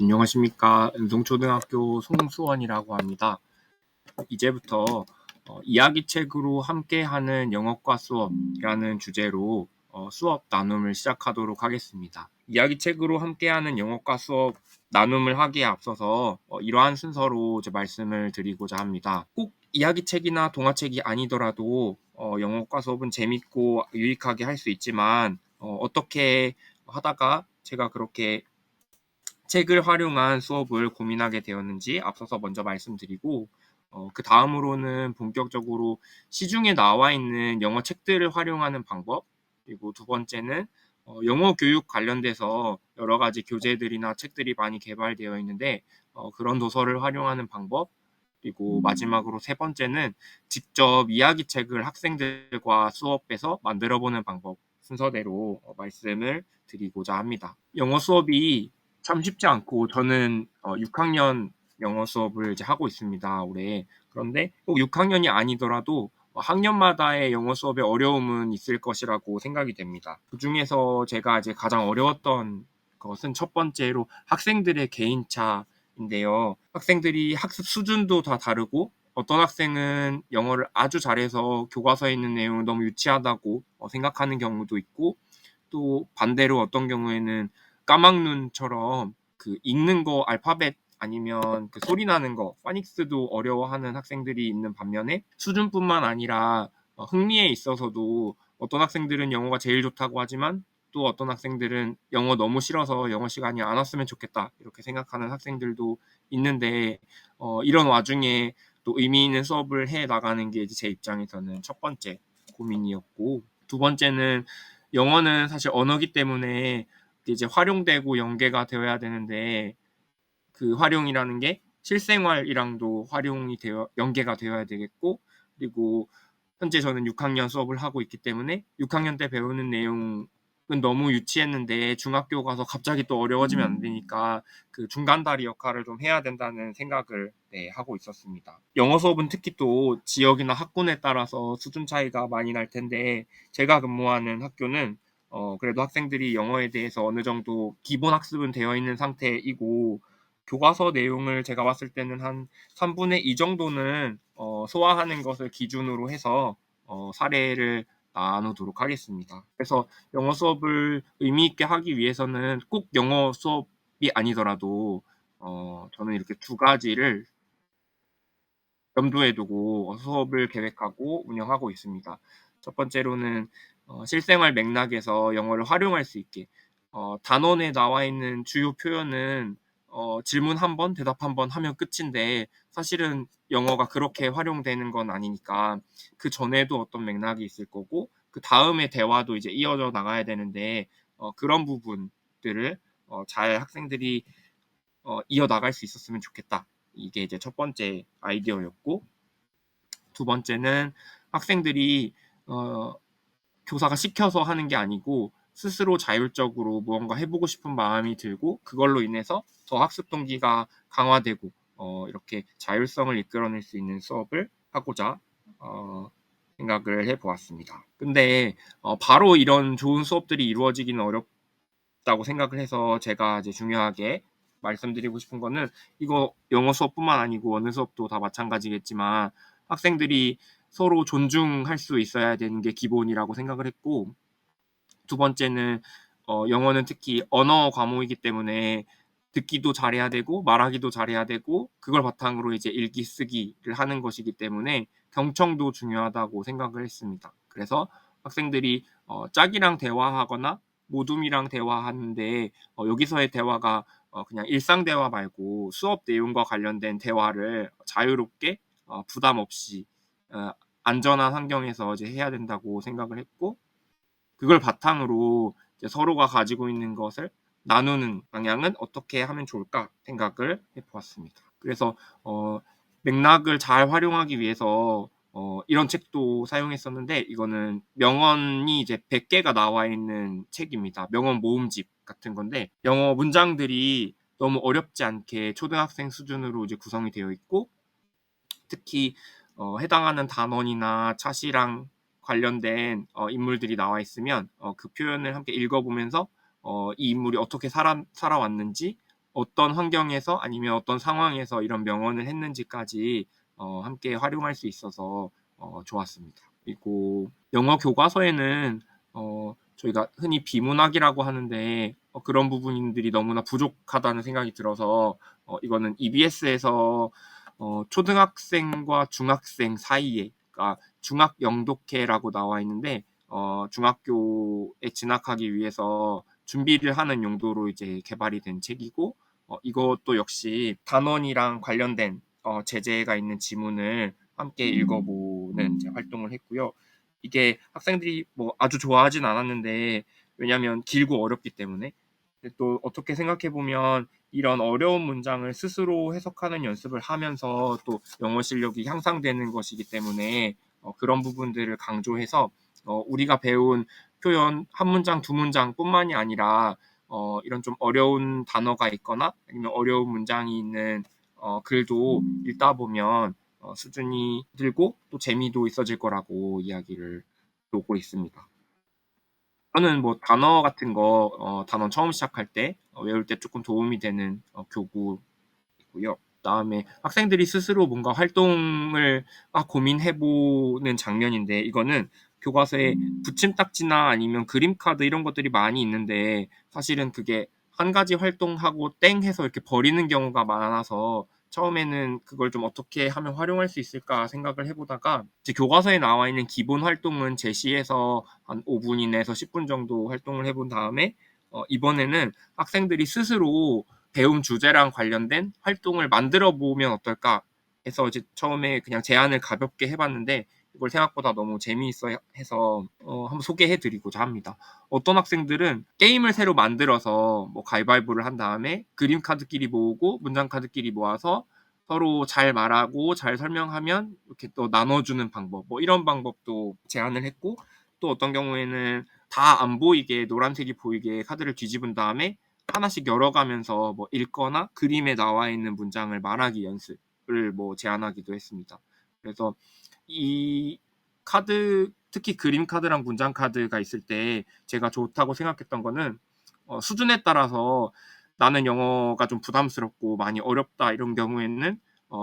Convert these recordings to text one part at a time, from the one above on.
안녕하십니까. 은송초등학교 송수원이라고 합니다. 이제부터 이야기책으로 함께하는 영어과 수업이라는 주제로 수업 나눔을 시작하도록 하겠습니다. 이야기책으로 함께하는 영어과 수업 나눔을 하기에 앞서서 이러한 순서로 이제 말씀을 드리고자 합니다. 꼭 이야기책이나 동화책이 아니더라도 영어과 수업은 재밌고 유익하게 할 수 있지만 어떻게 하다가 제가 그렇게 책을 활용한 수업을 고민하게 되었는지 앞서서 먼저 말씀드리고 그 다음으로는 본격적으로 시중에 나와 있는 영어 책들을 활용하는 방법, 그리고 두 번째는 영어 교육 관련돼서 여러 가지 교재들이나 책들이 많이 개발되어 있는데 그런 도서를 활용하는 방법, 그리고 마지막으로 세 번째는 직접 이야기책을 학생들과 수업에서 만들어보는 방법 순서대로 말씀을 드리고자 합니다. 영어 수업이 참 쉽지 않고 저는 6학년 영어 수업을 이제 하고 있습니다, 올해. 그런데 꼭 6학년이 아니더라도 학년마다의 영어 수업에 어려움은 있을 것이라고 생각이 됩니다. 그 중에서 제가 이제 가장 어려웠던 것은 첫 번째로 학생들의 개인차인데요. 학생들이 학습 수준도 다 다르고 어떤 학생은 영어를 아주 잘해서 교과서에 있는 내용을 너무 유치하다고 생각하는 경우도 있고, 또 반대로 어떤 경우에는 까막눈처럼 그 읽는 거 알파벳 아니면 그 소리 나는 거 파닉스도 어려워하는 학생들이 있는 반면에 수준뿐만 아니라 흥미에 있어서도 어떤 학생들은 영어가 제일 좋다고 하지만 또 어떤 학생들은 영어 너무 싫어서 영어 시간이 안 왔으면 좋겠다 이렇게 생각하는 학생들도 있는데 이런 와중에 또 의미 있는 수업을 해 나가는 게 제 입장에서는 첫 번째 고민이었고, 두 번째는 영어는 사실 언어기 때문에 이제 활용되고 연계가 되어야 되는데 그 활용이라는 게 실생활이랑도 활용이 되어 연계가 되어야 되겠고, 그리고 현재 저는 6학년 수업을 하고 있기 때문에 6학년 때 배우는 내용은 너무 유치했는데 중학교 가서 갑자기 또 어려워지면 안 되니까 그 중간다리 역할을 좀 해야 된다는 생각을 하고 있었습니다. 영어 수업은 특히 또 지역이나 학군에 따라서 수준 차이가 많이 날 텐데 제가 근무하는 학교는 그래도 학생들이 영어에 대해서 어느 정도 기본 학습은 되어 있는 상태이고, 교과서 내용을 제가 봤을 때는 한 3분의 2 정도는 소화하는 것을 기준으로 해서 사례를 나누도록 하겠습니다. 그래서 영어 수업을 의미 있게 하기 위해서는 꼭 영어 수업이 아니더라도 저는 이렇게 두 가지를 염두에 두고 수업을 계획하고 운영하고 있습니다. 첫 번째로는 실생활 맥락에서 영어를 활용할 수 있게 단원에 나와 있는 주요 표현은 질문 한 번, 대답 한 번 하면 끝인데 사실은 영어가 그렇게 활용되는 건 아니니까 그 전에도 어떤 맥락이 있을 거고 그 다음에 대화도 이제 이어져 나가야 되는데 그런 부분들을 잘 학생들이 이어나갈 수 있었으면 좋겠다. 이게 이제 첫 번째 아이디어였고, 두 번째는 학생들이 교사가 시켜서 하는 게 아니고 스스로 자율적으로 무언가 해보고 싶은 마음이 들고 그걸로 인해서 더 학습 동기가 강화되고 이렇게 자율성을 이끌어낼 수 있는 수업을 하고자 생각을 해보았습니다. 근데 바로 이런 좋은 수업들이 이루어지기는 어렵다고 생각을 해서 제가 이제 중요하게 말씀드리고 싶은 거는, 이거 영어 수업뿐만 아니고 어느 수업도 다 마찬가지겠지만 학생들이 서로 존중할 수 있어야 되는 게 기본이라고 생각을 했고, 두 번째는 영어는 특히 언어 과목이기 때문에 듣기도 잘해야 되고 말하기도 잘해야 되고 그걸 바탕으로 이제 읽기 쓰기를 하는 것이기 때문에 경청도 중요하다고 생각을 했습니다. 그래서 학생들이 짝이랑 대화하거나 모둠이랑 대화하는데 여기서의 대화가 그냥 일상 대화 말고 수업 내용과 관련된 대화를 자유롭게 부담 없이 안전한 환경에서 이제 해야 된다고 생각을 했고, 그걸 바탕으로 이제 서로가 가지고 있는 것을 나누는 방향은 어떻게 하면 좋을까 생각을 해보았습니다. 그래서 맥락을 잘 활용하기 위해서 이런 책도 사용했었는데, 이거는 명언이 이제 100개가 나와 있는 책입니다. 명언 모음집 같은 건데 영어 문장들이 너무 어렵지 않게 초등학생 수준으로 이제 구성이 되어 있고, 특히 해당하는 단원이나 차시랑 관련된 인물들이 나와 있으면 그 표현을 함께 읽어보면서 이 인물이 어떻게 살아왔는지 어떤 환경에서 아니면 어떤 상황에서 이런 명언을 했는지까지 함께 활용할 수 있어서 좋았습니다. 그리고 영어 교과서에는 저희가 흔히 비문학이라고 하는데 그런 부분들이 너무나 부족하다는 생각이 들어서 이거는 EBS에서 초등학생과 중학생 사이에, 그러니까 중학 영독회라고 나와 있는데 중학교에 진학하기 위해서 준비를 하는 용도로 이제 개발이 된 책이고, 이것도 역시 단원이랑 관련된 제재가 있는 지문을 함께 읽어보는 이제 활동을 했고요. 이게 학생들이 뭐 아주 좋아하진 않았는데, 왜냐하면 길고 어렵기 때문에. 근데 또 어떻게 생각해 보면 이런 어려운 문장을 스스로 해석하는 연습을 하면서 또 영어 실력이 향상되는 것이기 때문에 그런 부분들을 강조해서 우리가 배운 표현 한 문장, 두 문장뿐만이 아니라 이런 좀 어려운 단어가 있거나 아니면 어려운 문장이 있는 글도 읽다 보면 수준이 들고 또 재미도 있어질 거라고 이야기를 놓고 있습니다. 저는 뭐 단어 같은 거 단어 처음 시작할 때 외울 때 조금 도움이 되는 교구이고요. 그다음에 학생들이 스스로 뭔가 활동을 고민해보는 장면인데, 이거는 교과서에 붙임딱지나 아니면 그림 카드 이런 것들이 많이 있는데 사실은 그게 한 가지 활동하고 땡 해서 이렇게 버리는 경우가 많아서 처음에는 그걸 좀 어떻게 하면 활용할 수 있을까 생각을 해보다가 이제 교과서에 나와 있는 기본 활동은 제시해서 한 5분 이내에서 10분 정도 활동을 해본 다음에 이번에는 학생들이 스스로 배움 주제랑 관련된 활동을 만들어 보면 어떨까 해서 이제 처음에 그냥 제안을 가볍게 해봤는데 이걸 생각보다 너무 재미있어 해서 한번 소개해 드리고자 합니다. 어떤 학생들은 게임을 새로 만들어서 뭐 가위바위보를 한 다음에 그림 카드끼리 모으고 문장 카드끼리 모아서 서로 잘 말하고 잘 설명하면 이렇게 또 나눠주는 방법, 뭐 이런 방법도 제안을 했고, 또 어떤 경우에는 다 안 보이게 노란색이 보이게 카드를 뒤집은 다음에 하나씩 열어가면서 뭐 읽거나 그림에 나와 있는 문장을 말하기 연습을 뭐 제안하기도 했습니다. 그래서 이 카드, 특히 그림 카드랑 문장 카드가 있을 때 제가 좋다고 생각했던 거는 수준에 따라서 나는 영어가 좀 부담스럽고 많이 어렵다 이런 경우에는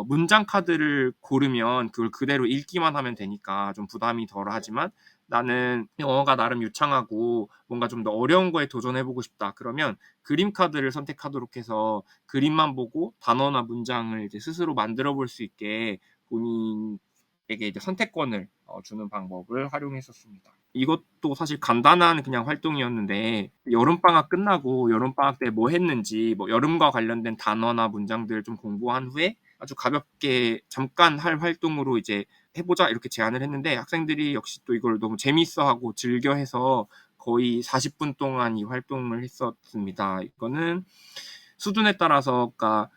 문장 카드를 고르면 그걸 그대로 읽기만 하면 되니까 좀 부담이 덜하지만, 나는 영어가 나름 유창하고 뭔가 좀 더 어려운 거에 도전해보고 싶다 그러면 그림 카드를 선택하도록 해서 그림만 보고 단어나 문장을 이제 스스로 만들어 볼 수 있게 본인에게 이제 선택권을 주는 방법을 활용했었습니다. 이것도 사실 간단한 그냥 활동이었는데 여름방학 끝나고 여름방학 때 뭐 했는지, 뭐 여름과 관련된 단어나 문장들 좀 공부한 후에 아주 가볍게 잠깐 할 활동으로 이제 해보자 이렇게 제안을 했는데 학생들이 역시 또 이걸 너무 재미있어하고 즐겨해서 거의 40분 동안 이 활동을 했었습니다. 이거는 수준에 따라서, 그러니까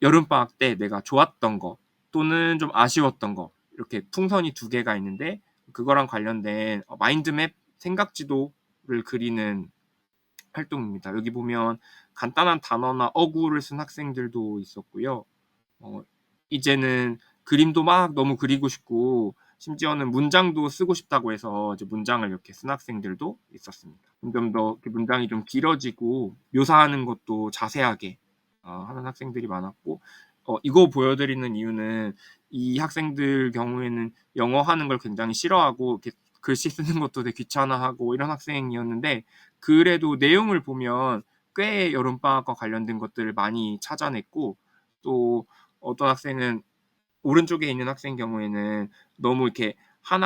여름방학 때 내가 좋았던 거 또는 좀 아쉬웠던 거 이렇게 풍선이 두 개가 있는데 그거랑 관련된 마인드맵 생각지도를 그리는 활동입니다. 여기 보면 간단한 단어나 어구를 쓴 학생들도 있었고요. 이제는 그림도 막 너무 그리고 싶고 심지어는 문장도 쓰고 싶다고 해서 이제 문장을 이렇게 쓴 학생들도 있었습니다. 점점 더 문장이 좀 길어지고 묘사하는 것도 자세하게 하는 학생들이 많았고, 이거 보여드리는 이유는 이 학생들 경우에는 영어 하는 걸 굉장히 싫어하고 이렇게 글씨 쓰는 것도 되게 귀찮아하고 이런 학생이었는데, 그래도 내용을 보면 꽤 여름방학과 관련된 것들을 많이 찾아냈고, 또 어떤 학생은 오른쪽에 있는 학생 경우에는 너무 이렇게 한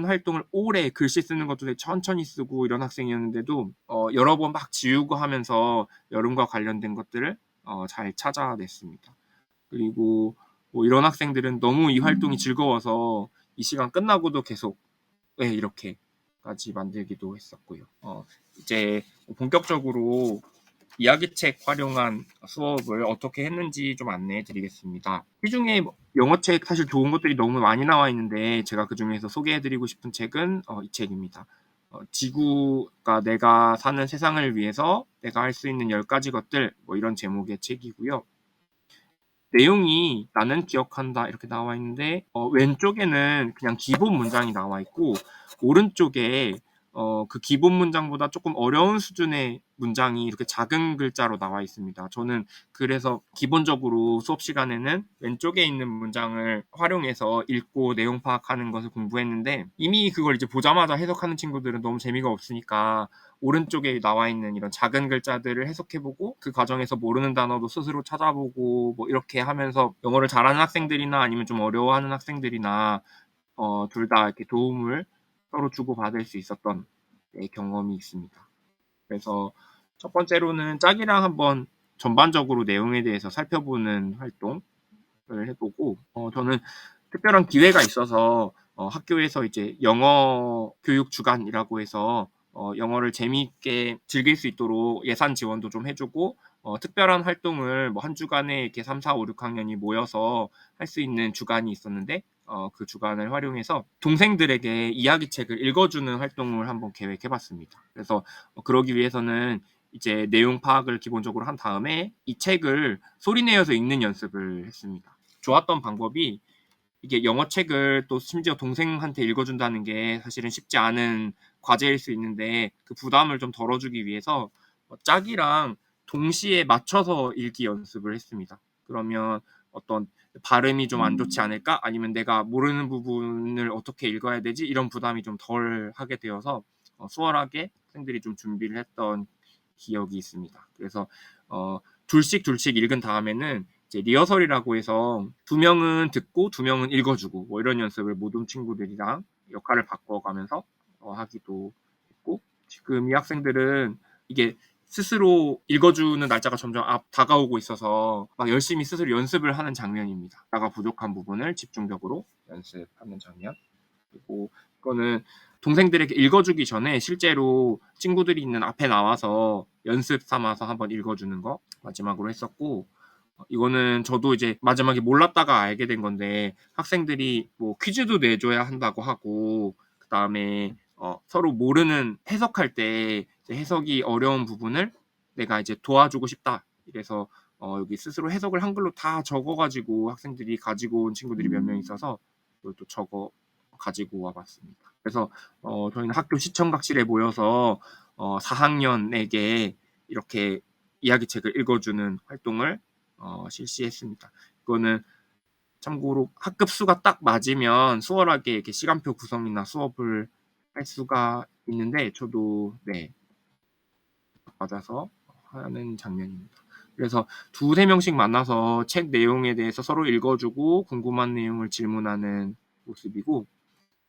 활동을 오래 글씨 쓰는 것도 되게 천천히 쓰고 이런 학생이었는데도 여러 번 막 지우고 하면서 여름과 관련된 것들을 잘 찾아냈습니다. 그리고 뭐 이런 학생들은 너무 이 활동이 즐거워서 이 시간 끝나고도 계속 이렇게까지 만들기도 했었고요. 이제 본격적으로 이야기책 활용한 수업을 어떻게 했는지 좀 안내해 드리겠습니다. 시중에 영어책 사실 좋은 것들이 너무 많이 나와 있는데 제가 그 중에서 소개해 드리고 싶은 책은 이 책입니다. 지구가 내가 사는 세상을 위해서 내가 할 수 있는 10가지 것들, 뭐 이런 제목의 책이고요. 내용이 나는 기억한다 이렇게 나와 있는데 왼쪽에는 그냥 기본 문장이 나와 있고 오른쪽에 그 기본 문장보다 조금 어려운 수준의 문장이 이렇게 작은 글자로 나와 있습니다. 저는 그래서 기본적으로 수업 시간에는 왼쪽에 있는 문장을 활용해서 읽고 내용 파악하는 것을 공부했는데, 이미 그걸 이제 보자마자 해석하는 친구들은 너무 재미가 없으니까 오른쪽에 나와 있는 이런 작은 글자들을 해석해보고, 그 과정에서 모르는 단어도 스스로 찾아보고 뭐 이렇게 하면서 영어를 잘하는 학생들이나 아니면 좀 어려워하는 학생들이나 둘 다 이렇게 도움을 서로 주고받을 수 있었던 경험이 있습니다. 그래서 첫 번째로는 짝이랑 한번 전반적으로 내용에 대해서 살펴보는 활동을 해보고, 저는 특별한 기회가 있어서 학교에서 이제 영어 교육 주간이라고 해서 영어를 재미있게 즐길 수 있도록 예산 지원도 좀 해주고, 특별한 활동을 뭐 한 주간에 이렇게 3, 4, 5, 6학년이 모여서 할 수 있는 주간이 있었는데, 그 주간을 활용해서 동생들에게 이야기책을 읽어주는 활동을 한번 계획해봤습니다. 그래서 그러기 위해서는 이제 내용 파악을 기본적으로 한 다음에 이 책을 소리내어서 읽는 연습을 했습니다. 좋았던 방법이, 이게 영어 책을 또 심지어 동생한테 읽어준다는 게 사실은 쉽지 않은 과제일 수 있는데, 그 부담을 좀 덜어주기 위해서 짝이랑 동시에 맞춰서 읽기 연습을 했습니다. 그러면 어떤 발음이 좀 안 좋지 않을까? 아니면 내가 모르는 부분을 어떻게 읽어야 되지? 이런 부담이 좀 덜 하게 되어서 수월하게 학생들이 좀 준비를 했던 기억이 있습니다. 그래서 둘씩 읽은 다음에는 이제 리허설이라고 해서 2명은 듣고 2명은 읽어주고 뭐 이런 연습을 모든 친구들이랑 역할을 바꿔가면서 하기도 했고, 지금 이 학생들은 이게 스스로 읽어주는 날짜가 점점 다가오고 있어서 막 열심히 스스로 연습을 하는 장면입니다. 나가 부족한 부분을 집중적으로 연습하는 장면. 그리고 이거는 동생들에게 읽어주기 전에 실제로 친구들이 있는 앞에 나와서 연습 삼아서 한번 읽어주는 거 마지막으로 했었고, 이거는 저도 이제 마지막에 몰랐다가 알게 된 건데, 학생들이 뭐 퀴즈도 내줘야 한다고 하고, 그 다음에 서로 모르는 해석할 때 해석이 어려운 부분을 내가 이제 도와주고 싶다. 이래서 여기 스스로 해석을 한글로 다 적어가지고 학생들이 가지고 온 친구들이 몇 명 있어서 그걸 또 적어 가지고 와봤습니다. 그래서 저희는 학교 시청각실에 모여서 4학년에게 이렇게 이야기책을 읽어주는 활동을 실시했습니다. 이거는 참고로 학급 수가 딱 맞으면 수월하게 이렇게 시간표 구성이나 수업을 할 수가 있는데, 저도 맞아서 하는 장면입니다. 그래서 2, 3명씩 만나서 책 내용에 대해서 서로 읽어주고 궁금한 내용을 질문하는 모습이고,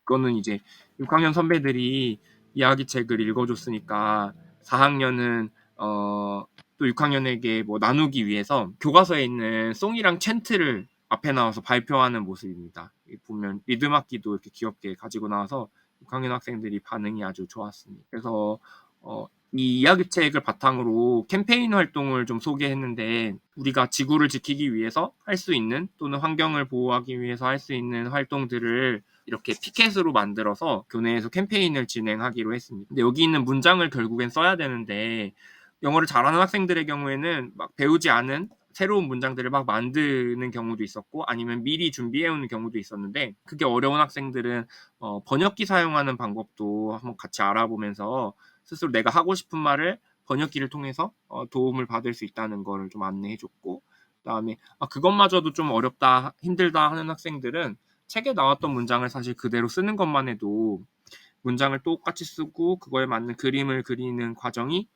그거는 이제 6학년 선배들이 이야기책을 읽어줬으니까 4학년은 또 6학년에게 뭐 나누기 위해서 교과서에 있는 송이랑 챈트를 앞에 나와서 발표하는 모습입니다. 보면 리듬 악기도 이렇게 귀엽게 가지고 나와서 6학년 학생들이 반응이 아주 좋았습니다. 그래서 이 이야기책을 바탕으로 캠페인 활동을 좀 소개했는데, 우리가 지구를 지키기 위해서 할 수 있는, 또는 환경을 보호하기 위해서 할 수 있는 활동들을 이렇게 피켓으로 만들어서 교내에서 캠페인을 진행하기로 했습니다. 근데 여기 있는 문장을 결국엔 써야 되는데, 영어를 잘하는 학생들의 경우에는 막 배우지 않은 새로운 문장들을 막 만드는 경우도 있었고, 아니면 미리 준비해오는 경우도 있었는데, 그게 어려운 학생들은 번역기 사용하는 방법도 한번 같이 알아보면서 스스로 내가 하고 싶은 말을 번역기를 통해서 도움을 받을 수 있다는 걸 좀 안내해줬고, 그다음에 그것마저도 좀 어렵다, 힘들다 하는 학생들은 책에 나왔던 문장을 사실 그대로 쓰는 것만 해도, 문장을 똑같이 쓰고 그거에 맞는 그림을 그리는 과정이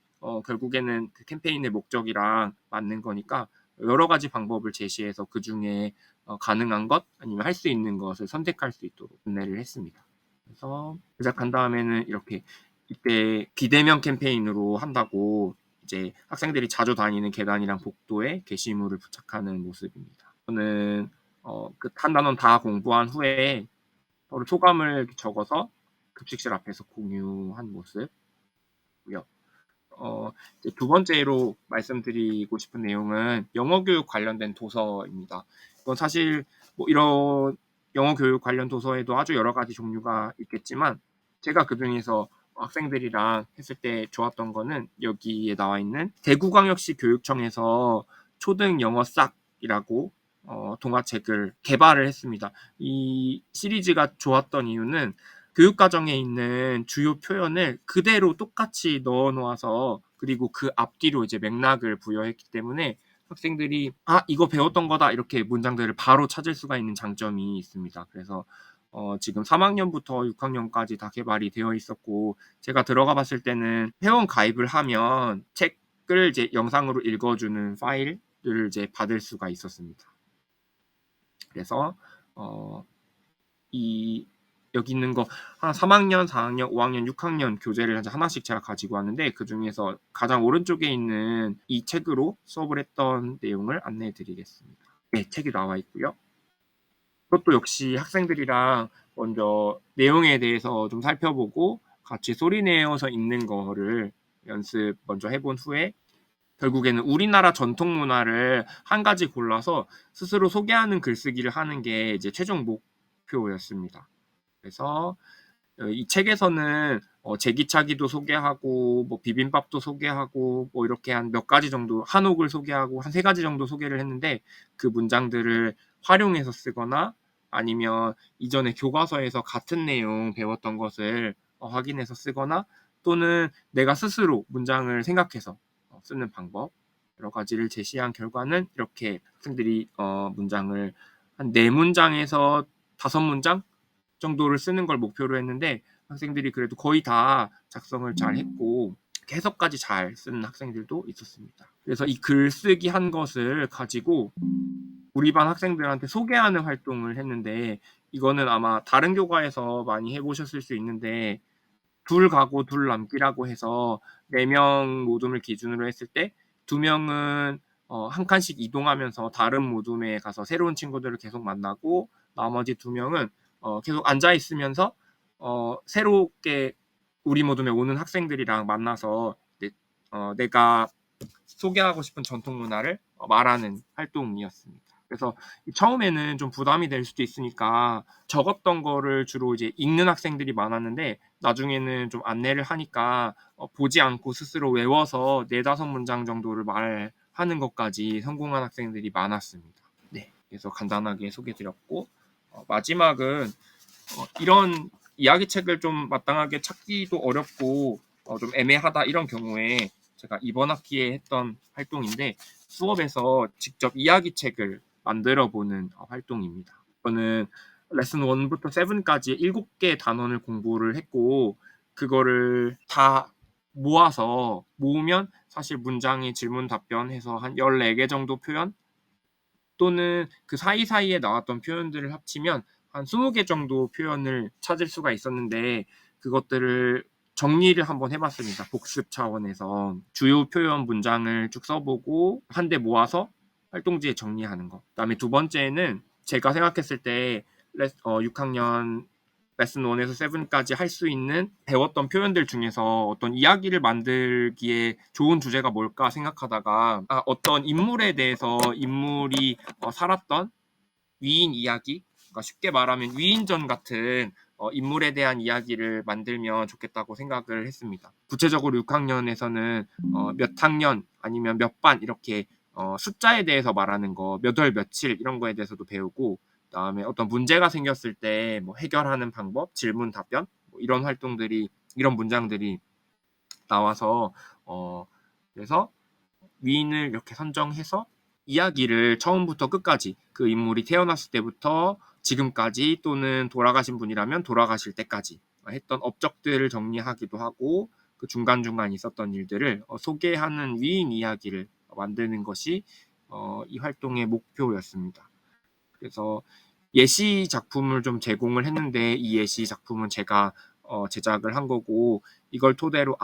결국에는 그 캠페인의 목적이랑 맞는 거니까, 여러 가지 방법을 제시해서 그 중에 가능한 것 아니면 할 수 있는 것을 선택할 수 있도록 안내를 했습니다. 그래서 제작한 다음에는 이렇게 이때 비대면 캠페인으로 한다고 이제 학생들이 자주 다니는 계단이랑 복도에 게시물을 부착하는 모습입니다. 저는 그 한 단원 다 공부한 후에 서로 소감을 적어서 급식실 앞에서 공유한 모습이고요. 이제 두 번째로 말씀드리고 싶은 내용은 영어 교육 관련된 도서입니다. 이건 사실 뭐 이런 영어 교육 관련 도서에도 아주 여러 가지 종류가 있겠지만, 제가 그 중에서 학생들이랑 했을 때 좋았던 거는 여기에 나와 있는 대구광역시 교육청에서 초등 영어 싹이라고 동화책을 개발을 했습니다. 이 시리즈가 좋았던 이유는 교육과정에 있는 주요 표현을 그대로 똑같이 넣어 놓아서 그리고 그 앞뒤로 이제 맥락을 부여했기 때문에 학생들이 '아 이거 배웠던 거다.' 이렇게 문장들을 바로 찾을 수가 있는 장점이 있습니다. 그래서 지금 3 학년부터 6 학년까지 다 개발이 되어 있었고 제가 들어가 봤을 때는 회원 가입을 하면 책을 이제 영상으로 읽어 주는 파일을 이제 받을 수가 있었습니다. 그래서 이 여기 있는 거 한 3 학년, 4 학년, 5 학년, 6 학년 교재를 이제 하나씩 제가 가지고 왔는데 그중에서 가장 오른쪽에 있는 이 책으로 수업을 했던 내용을 안내해 드리겠습니다. 네, 책이 나와 있고요. 그것도 역시 학생들이랑 먼저 내용에 대해서 좀 살펴보고 같이 소리 내어서 읽는 거를 연습 먼저 해본 후에 결국에는 우리나라 전통 문화를 한 가지 골라서 스스로 소개하는 글쓰기를 하는 게 이제 최종 목표였습니다. 그래서 이 책에서는 제기차기도 소개하고 뭐 비빔밥도 소개하고 뭐 이렇게 한 몇 가지 정도 한옥을 소개하고 한 3가지 정도 소개를 했는데 그 문장들을 활용해서 쓰거나 아니면 이전에 교과서에서 같은 내용 배웠던 것을 확인해서 쓰거나 또는 내가 스스로 문장을 생각해서 쓰는 방법 여러 가지를 제시한 결과는 이렇게 학생들이 문장을 한 4문장에서 5문장 정도를 쓰는 걸 목표로 했는데 학생들이 그래도 거의 다 작성을 잘 했고 해석까지 잘 쓰는 학생들도 있었습니다. 그래서 이 글쓰기 한 것을 가지고 우리 반 학생들한테 소개하는 활동을 했는데 이거는 아마 다른 교과에서 많이 해보셨을 수 있는데 둘 가고 둘 남기라고 해서 4명 모둠을 기준으로 했을 때 2명은 한 칸씩 이동하면서 다른 모둠에 가서 새로운 친구들을 계속 만나고 나머지 2명은 계속 앉아 있으면서 새롭게 우리 모둠에 오는 학생들이랑 만나서 내가 소개하고 싶은 전통 문화를 말하는 활동이었습니다. 그래서 처음에는 좀 부담이 될 수도 있으니까 적었던 거를 주로 이제 읽는 학생들이 많았는데 나중에는 좀 안내를 하니까 보지 않고 스스로 외워서 4-5문장 정도를 말하는 것까지 성공한 학생들이 많았습니다. 네, 그래서 간단하게 소개드렸고 마지막은 이런 이야기책을 좀 마땅하게 찾기도 어렵고 좀 애매하다 이런 경우에 제가 이번 학기에 했던 활동인데 수업에서 직접 이야기책을 만들어 보는 활동입니다. 저는 레슨 1부터 7까지 7개의 단원을 공부를 했고 그거를 다 모으면 사실 문장이 질문 답변해서 한 14개 정도 표현 또는 그 사이사이에 나왔던 표현들을 합치면 한 20개 정도 표현을 찾을 수가 있었는데 그것들을 정리를 한번 해봤습니다. 복습 차원에서 주요 표현 문장을 쭉 써보고 한데 모아서 활동지에 정리하는 거. 그다음에 두 번째는 제가 생각했을 때 6학년 레슨 1에서 7까지 할 수 있는 배웠던 표현들 중에서 어떤 이야기를 만들기에 좋은 주제가 뭘까 생각하다가 어떤 인물에 대해서 인물이 살았던 위인 이야기, 그러니까 쉽게 말하면 위인전 같은 인물에 대한 이야기를 만들면 좋겠다고 생각을 했습니다. 구체적으로 6학년에서는 몇 학년 아니면 몇 반 이렇게 숫자에 대해서 말하는 거, 몇 월 며칠 이런 거에 대해서도 배우고 그다음에 어떤 문제가 생겼을 때 뭐 해결하는 방법, 질문 답변 뭐 이런 활동들이 이런 문장들이 나와서 그래서 위인을 이렇게 선정해서 이야기를 처음부터 끝까지 그 인물이 태어났을 때부터 지금까지 또는 돌아가신 분이라면 돌아가실 때까지 했던 업적들을 정리하기도 하고 그 중간중간 있었던 일들을 소개하는 위인 이야기를 만드는 것이 이 활동의 목표였습니다. 그래서 예시 작품을 좀 제공을 했는데 이 예시 작품은 제가 제작을 한 거고 이걸 토대로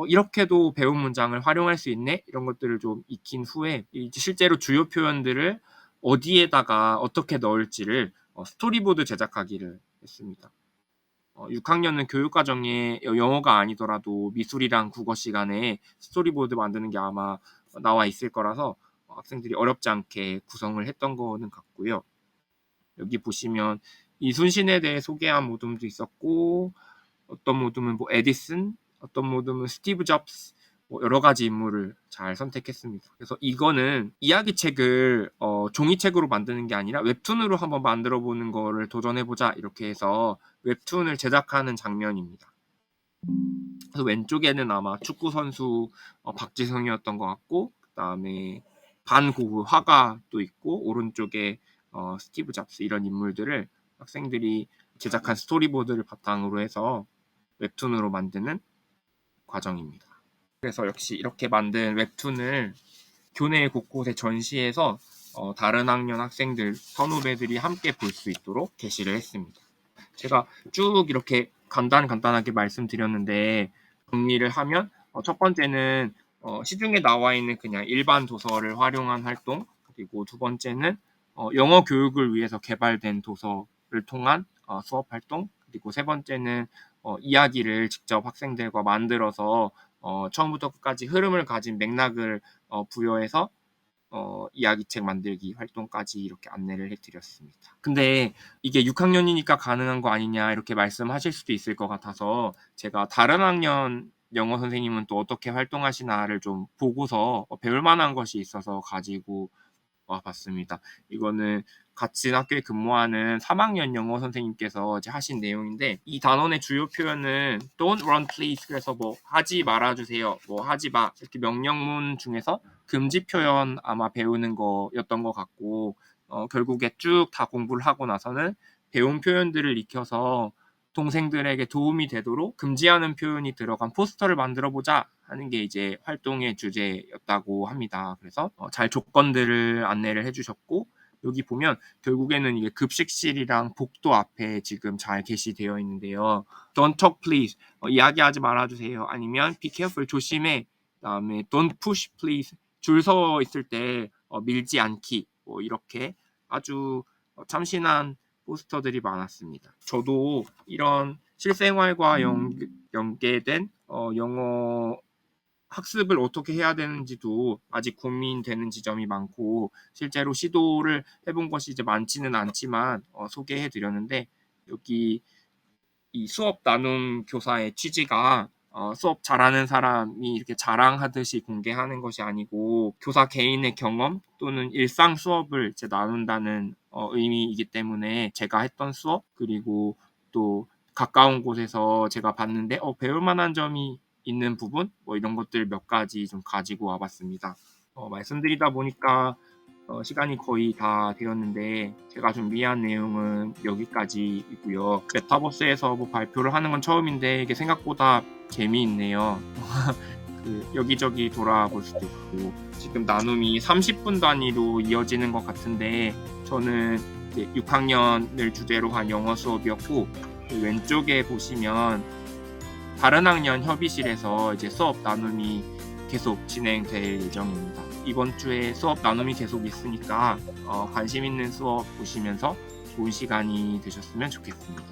이렇게도 배운 문장을 활용할 수 있네 이런 것들을 좀 익힌 후에 실제로 주요 표현들을 어디에다가 어떻게 넣을지를 스토리보드 제작하기를 했습니다. 6학년은 교육과정에 영어가 아니더라도 미술이랑 국어 시간에 스토리보드 만드는 게 아마 나와 있을 거라서 학생들이 어렵지 않게 구성을 했던 거는 같고요. 여기 보시면 이순신에 대해 소개한 모둠도 있었고 어떤 모둠은 뭐 에디슨, 어떤 모둠은 스티브 잡스, 여러 가지 인물을 잘 선택했습니다. 그래서 이거는 이야기책을 종이책으로 만드는 게 아니라 웹툰으로 한번 만들어 보는 거를 도전해보자 이렇게 해서 웹툰을 제작하는 장면입니다. 그래서 왼쪽에는 아마 축구 선수 박지성이었던 것 같고, 그 다음에 반고흐 화가도 있고, 오른쪽에 스티브 잡스 이런 인물들을 학생들이 제작한 스토리보드를 바탕으로 해서 웹툰으로 만드는 과정입니다. 그래서 역시 이렇게 만든 웹툰을 교내 곳곳에 전시해서 다른 학년 학생들, 선후배들이 함께 볼 수 있도록 게시를 했습니다. 제가 쭉 이렇게 간단하게 말씀드렸는데 정리를 하면 첫 번째는 시중에 나와 있는 그냥 일반 도서를 활용한 활동, 그리고 두 번째는 영어 교육을 위해서 개발된 도서를 통한 수업 활동, 그리고 세 번째는 이야기를 직접 학생들과 만들어서 처음부터 끝까지 흐름을 가진 맥락을 부여해서 이야기책 만들기 활동까지 이렇게 안내를 해드렸습니다. 근데 이게 6학년이니까 가능한 거 아니냐 이렇게 말씀하실 수도 있을 것 같아서 제가 다른 학년 영어 선생님은 또 어떻게 활동하시나를 좀 보고서 배울 만한 것이 있어서 가지고 와봤습니다. 이거는 같은 학교에 근무하는 3학년 영어 선생님께서 이제 하신 내용인데, 이 단원의 주요 표현은 don't run please, 그래서 뭐 하지 말아주세요, 뭐 하지 마, 이렇게 명령문 중에서 금지 표현 아마 배우는 거였던 것 같고, 결국에 쭉 다 공부를 하고 나서는 배운 표현들을 익혀서 동생들에게 도움이 되도록 금지하는 표현이 들어간 포스터를 만들어 보자 하는 게 이제 활동의 주제였다고 합니다. 그래서 잘 조건들을 안내를 해주셨고, 여기 보면 결국에는 이게 급식실이랑 복도 앞에 지금 잘 게시되어 있는데요. Don't talk please, 이야기하지 말아주세요. 아니면 be careful, 조심해. 그다음에 don't push please, 줄 서 있을 때 밀지 않기. 뭐 이렇게 아주 참신한 포스터들이 많았습니다. 저도 이런 실생활과 연계된 영어 학습을 어떻게 해야 되는지도 아직 고민되는 지점이 많고, 실제로 시도를 해본 것이 이제 많지는 않지만 소개해 드렸는데, 여기 이 수업 나눔 교사의 취지가 수업 잘하는 사람이 이렇게 자랑하듯이 공개하는 것이 아니고 교사 개인의 경험 또는 일상 수업을 이제 나눈다는 의미이기 때문에, 제가 했던 수업 그리고 또 가까운 곳에서 제가 봤는데 배울 만한 점이 있는 부분, 뭐 이런 것들 몇 가지 좀 가지고 와봤습니다. 말씀드리다 보니까 시간이 거의 다 되었는데, 제가 준비한 내용은 여기까지이고요. 메타버스에서 뭐 발표를 하는 건 처음인데 이게 생각보다 재미있네요. 여기저기 돌아볼 수도 있고, 지금 나눔이 30분 단위로 이어지는 것 같은데, 저는 6학년을 주제로 한 영어 수업이었고, 왼쪽에 보시면 다른 학년 협의실에서 이제 수업 나눔이 계속 진행될 예정입니다. 이번 주에 수업 나눔이 계속 있으니까 관심 있는 수업 보시면서 좋은 시간이 되셨으면 좋겠습니다.